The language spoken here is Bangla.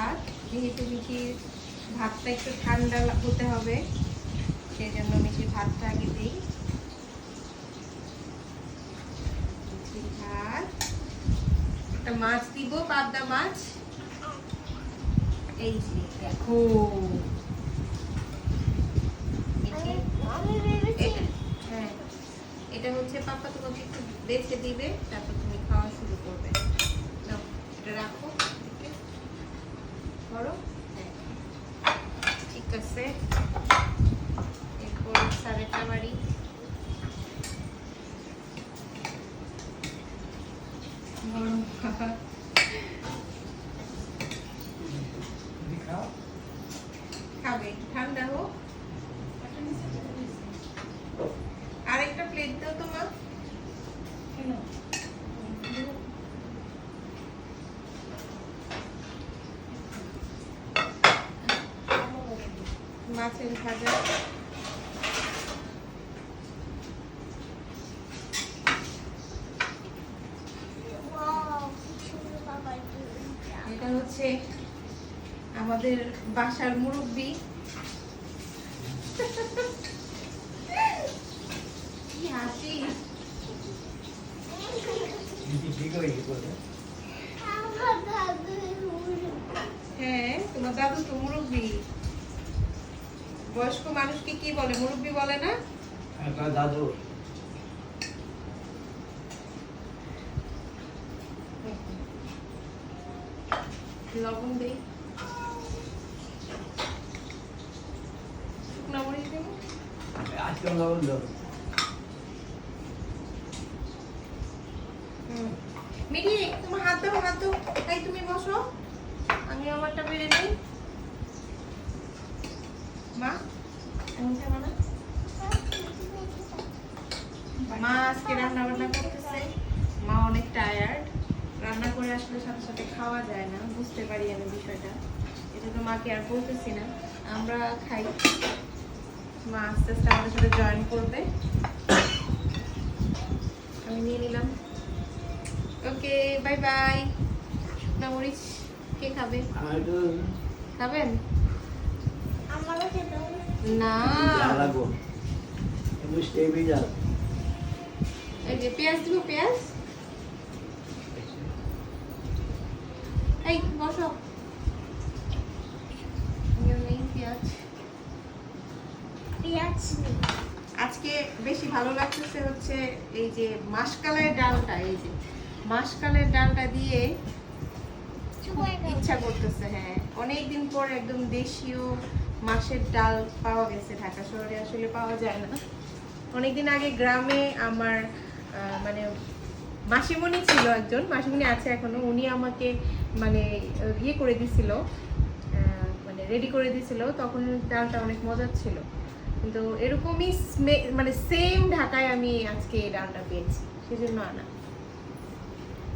ভাত, যেহেতু মিঠির ভাতটা একটু ঠান্ডা হতে হবে, সেই জন্য মিঠির ভাতটা আগে দিই। মিঠির ভাত, একটা মাছ দিব, পাবদা মাছ। এই যে দেখো, হ্যাঁ এটা হচ্ছে পাপা তোমাকে একটু বেছে দিবে, তারপর তুমি খাওয়া শুরু করবে। নাও এটা রাখো, ধরো। হ্যাঁ ঠিক আছে, এরপর সারেটা বাড়ি। খাবে ঠান্ডা হোক। আরেকটা প্লেট দাও তোমার। মাছের ভাজা, এটা হচ্ছে আমাদের বাসার মুরব্বি। কি হাসি! হ্যাঁ তোমার দাদু তো মুরব্বি। বয়স্ক মানুষকে কি বলে, মুরব্বি বলে না? দাদু লবণ দেই, শুকনো মরিচ দেব। আজকে লবণ দাও। মিঠি তোমার হাত দাও, হাত দাও। তাই তুমি বসো, আমি আমারটা বেড়ে নিই। মা এমন খাবে না? মা আজকে রান্না বান্না করতেছে। মা অনেক টায়ার্ড, রান্না করে আসলে সাথে সাথে খাওয়া যায় না, বুঝতে পারি আমি বিষয়টা। এটা তো মাকে আর বলতেছি না, আমরা খাই। মা আস্তে আস্তে আমাদের সাথে জয়েন করবে। আমি নিয়ে নিলাম। Okay bye bye. শুকনা মরিচ কে খাবে? খাবেন না? এই যে পেঁয়াজ দিব, পেঁয়াজ। এই বসো, নেই পেঁয়াজ। আজকে বেশি ভালো লাগতেছে হচ্ছে এই যে মাসকালের ডালটা, এই যে মাসকালের ডালটা দিয়ে ইচ্ছা করতেছে। হ্যাঁ অনেকদিন পর একদম দেশীয় মাছের ডাল পাওয়া গেছে, ঢাকা শহরে আসলে পাওয়া যায় না। অনেকদিন আগে গ্রামে আমার মানে মাসিমণি ছিল একজন, মাসিমণি আছে এখনো, উনি আমাকে মানে ইয়ে করে দিছিল, মানে রেডি করে দিছিল, তখন ডালটা অনেক মজার ছিল। কিন্তু এরকমই মানে সেম ঢাকায় আমি আজকে এই ডালটা পেয়েছি, সেজন্য আনা।